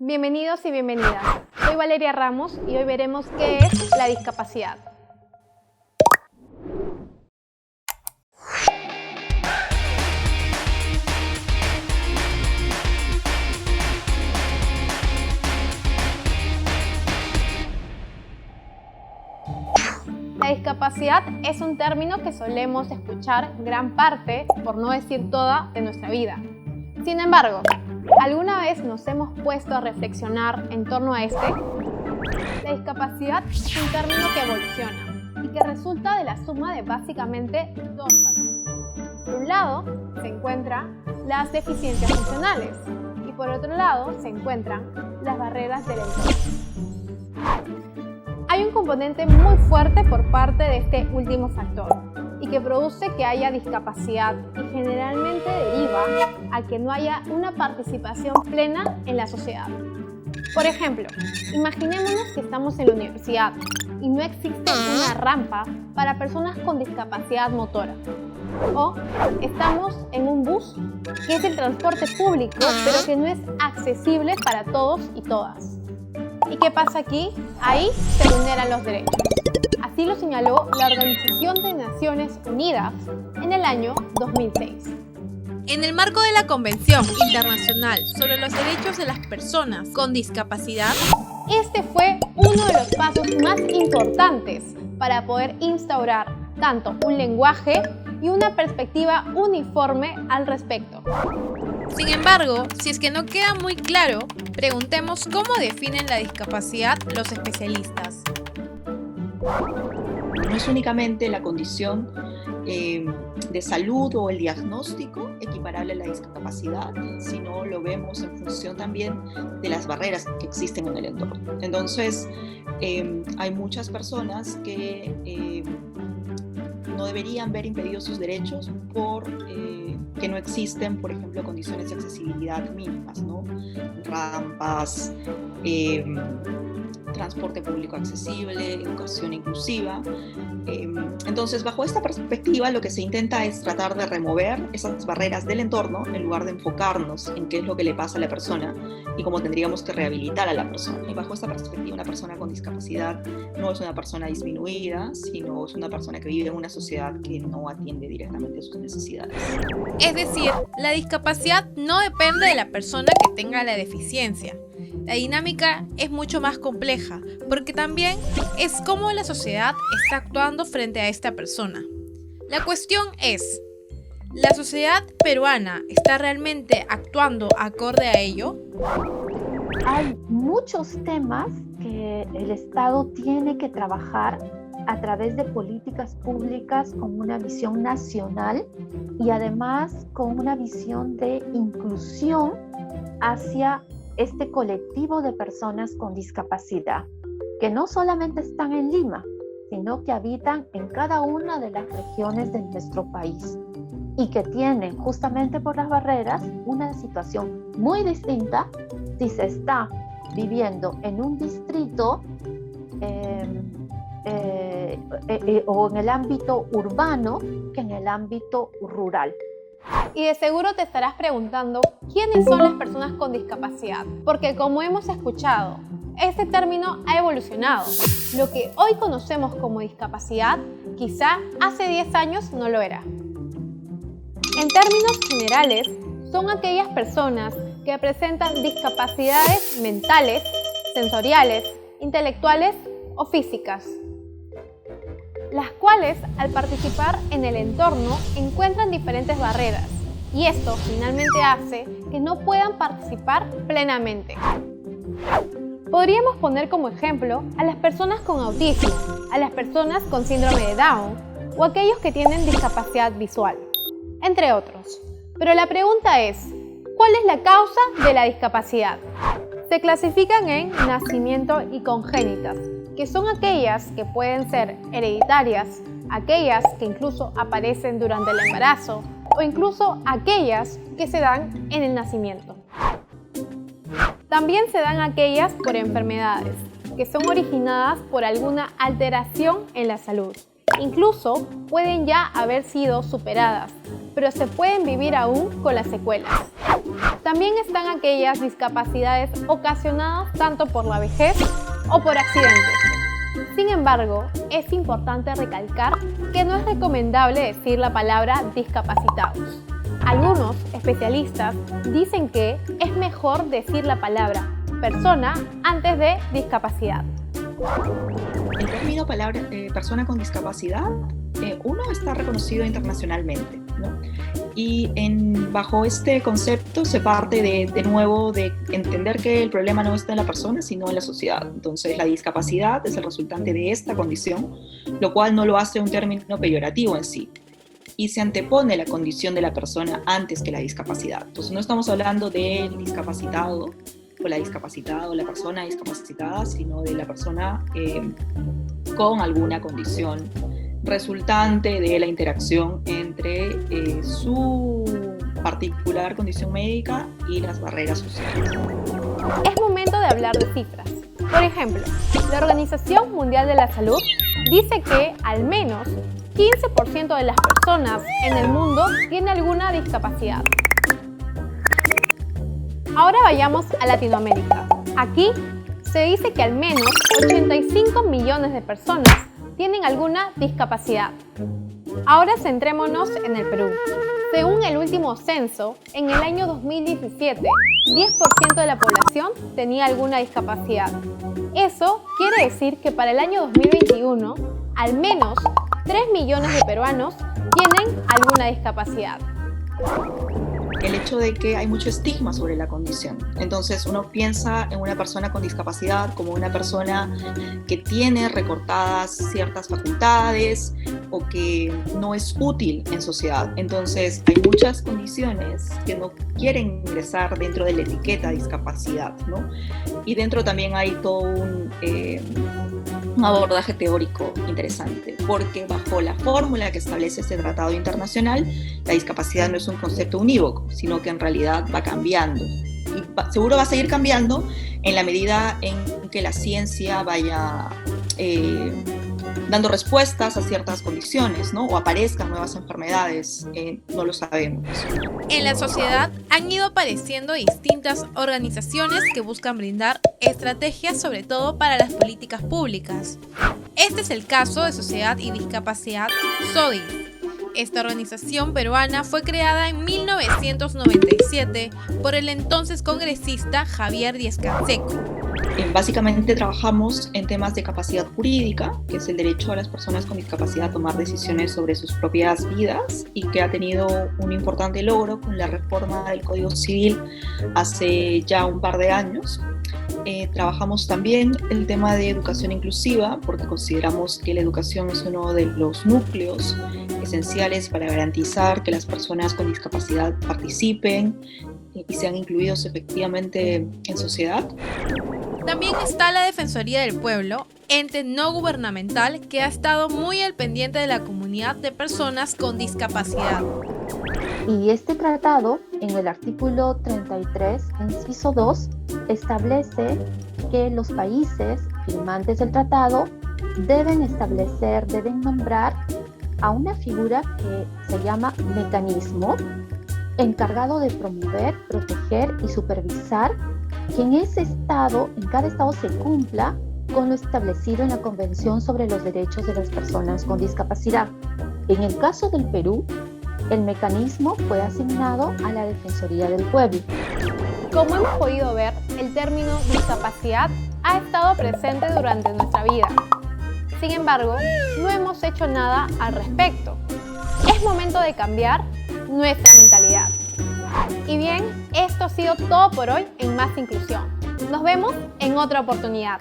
Bienvenidos y bienvenidas. Soy Valeria Ramos y hoy veremos qué es la discapacidad. La discapacidad es un término que solemos escuchar gran parte, por no decir toda, de nuestra vida. Sin embargo, ¿alguna vez nos hemos puesto a reflexionar en torno a este? La discapacidad es un término que evoluciona y que resulta de la suma de básicamente dos partes. Por un lado, se encuentran las deficiencias funcionales y por otro lado, se encuentran las barreras del entorno. Hay un componente muy fuerte por parte de este último factor y que produce que haya discapacidad y generalmente deriva a que no haya una participación plena en la sociedad. Por ejemplo, imaginémonos que estamos en la universidad y no existe una rampa para personas con discapacidad motora. O estamos en un bus, que es el transporte público, pero que no es accesible para todos y todas. ¿Y qué pasa aquí? Ahí se vulneran los derechos. Así lo señaló la Organización de Naciones Unidas en el año 2006. En el marco de la Convención Internacional sobre los Derechos de las Personas con Discapacidad, este fue uno de los pasos más importantes para poder instaurar tanto un lenguaje y una perspectiva uniforme al respecto. Sin embargo, si es que no queda muy claro, preguntemos cómo definen la discapacidad los especialistas. No es únicamente la condición de salud o el diagnóstico equiparable a la discapacidad, sino lo vemos en función también de las barreras que existen en el entorno. Entonces, hay muchas personas que no deberían ver impedidos sus derechos por que no existen, por ejemplo, condiciones de accesibilidad mínimas, ¿no? Rampas, transporte público accesible, educación inclusiva. Entonces, bajo esta perspectiva, lo que se intenta es tratar de remover esas barreras del entorno en lugar de enfocarnos en qué es lo que le pasa a la persona y cómo tendríamos que rehabilitar a la persona. Y bajo esta perspectiva, una persona con discapacidad no es una persona disminuida, sino es una persona que vive en una sociedad que no atiende directamente sus necesidades. Es decir, la discapacidad no depende de la persona que tenga la deficiencia. La dinámica es mucho más compleja, porque también es cómo la sociedad está actuando frente a esta persona. La cuestión es, ¿la sociedad peruana está realmente actuando acorde a ello? Hay muchos temas que el Estado tiene que trabajar a través de políticas públicas con una visión nacional y además con una visión de inclusión hacia este colectivo de personas con discapacidad, que no solamente están en Lima, sino que habitan en cada una de las regiones de nuestro país y que tienen, justamente por las barreras, una situación muy distinta si se está viviendo en un distrito o en el ámbito urbano que en el ámbito rural. Y de seguro te estarás preguntando, ¿quiénes son las personas con discapacidad? Porque como hemos escuchado, este término ha evolucionado. Lo que hoy conocemos como discapacidad, quizá hace 10 años no lo era. En términos generales, son aquellas personas que presentan discapacidades mentales, sensoriales, intelectuales o físicas, las cuales al participar en el entorno encuentran diferentes barreras y esto finalmente hace que no puedan participar plenamente. Podríamos poner como ejemplo a las personas con autismo, a las personas con síndrome de Down o aquellos que tienen discapacidad visual, entre otros. Pero la pregunta es, ¿cuál es la causa de la discapacidad? Se clasifican en nacimiento y congénitas, que son aquellas que pueden ser hereditarias, aquellas que incluso aparecen durante el embarazo o incluso aquellas que se dan en el nacimiento. También se dan aquellas por enfermedades, que son originadas por alguna alteración en la salud. Incluso pueden ya haber sido superadas, pero se pueden vivir aún con las secuelas. También están aquellas discapacidades ocasionadas tanto por la vejez o por accidentes. Sin embargo, es importante recalcar que no es recomendable decir la palabra discapacitados. Algunos especialistas dicen que es mejor decir la palabra persona antes de discapacidad. El término persona con discapacidad, uno está reconocido internacionalmente, ¿no? Y bajo este concepto se parte de nuevo de entender que el problema no está en la persona, sino en la sociedad. Entonces, la discapacidad es el resultante de esta condición, lo cual no lo hace un término peyorativo en sí. Y se antepone la condición de la persona antes que la discapacidad. Entonces, no estamos hablando del discapacitado o la discapacitada o la persona discapacitada, sino de la persona con alguna condición resultante de la interacción entre su particular condición médica y las barreras sociales. Es momento de hablar de cifras. Por ejemplo, la Organización Mundial de la Salud dice que al menos 15% de las personas en el mundo tiene alguna discapacidad. Ahora vayamos a Latinoamérica. Aquí se dice que al menos 85 millones de personas tienen alguna discapacidad. Ahora centrémonos en el Perú. Según el último censo, en el año 2017, 10% de la población tenía alguna discapacidad. Eso quiere decir que para el año 2021, al menos 3 millones de peruanos tienen alguna discapacidad. El hecho de que hay mucho estigma sobre la condición. Entonces uno piensa en una persona con discapacidad como una persona que tiene recortadas ciertas facultades o que no es útil en sociedad. Entonces hay muchas condiciones que no quieren ingresar dentro de la etiqueta discapacidad, ¿no? Y dentro también hay todo un abordaje teórico interesante, porque bajo la fórmula que establece este tratado internacional, la discapacidad no es un concepto unívoco, sino que en realidad va cambiando. Y seguro va a seguir cambiando en la medida en que la ciencia vaya dando respuestas a ciertas condiciones, ¿no? O aparezcan nuevas enfermedades, no lo sabemos. En la sociedad han ido apareciendo distintas organizaciones que buscan brindar estrategias sobre todo para las políticas públicas. Este es el caso de Sociedad y Discapacidad SODIS. Esta organización peruana fue creada en 1997 por el entonces congresista Javier Díez-Canseco. Básicamente trabajamos en temas de capacidad jurídica, que es el derecho a las personas con discapacidad a tomar decisiones sobre sus propias vidas y que ha tenido un importante logro con la reforma del Código Civil hace ya un par de años. Trabajamos también el tema de educación inclusiva porque consideramos que la educación es uno de los núcleos esenciales para garantizar que las personas con discapacidad participen y sean incluidos efectivamente en sociedad. También está la Defensoría del Pueblo, ente no gubernamental que ha estado muy al pendiente de la comunidad de personas con discapacidad. Y este tratado, en el artículo 33, inciso 2, establece que los países firmantes del tratado deben nombrar a una figura que se llama mecanismo, encargado de promover, proteger y supervisar que en cada estado se cumpla con lo establecido en la Convención sobre los Derechos de las Personas con Discapacidad. En el caso del Perú, el mecanismo fue asignado a la Defensoría del Pueblo. Como hemos podido ver, el término discapacidad ha estado presente durante nuestra vida. Sin embargo, no hemos hecho nada al respecto. Es momento de cambiar nuestra mentalidad. Y bien, esto ha sido todo por hoy en Más Inclusión. Nos vemos en otra oportunidad.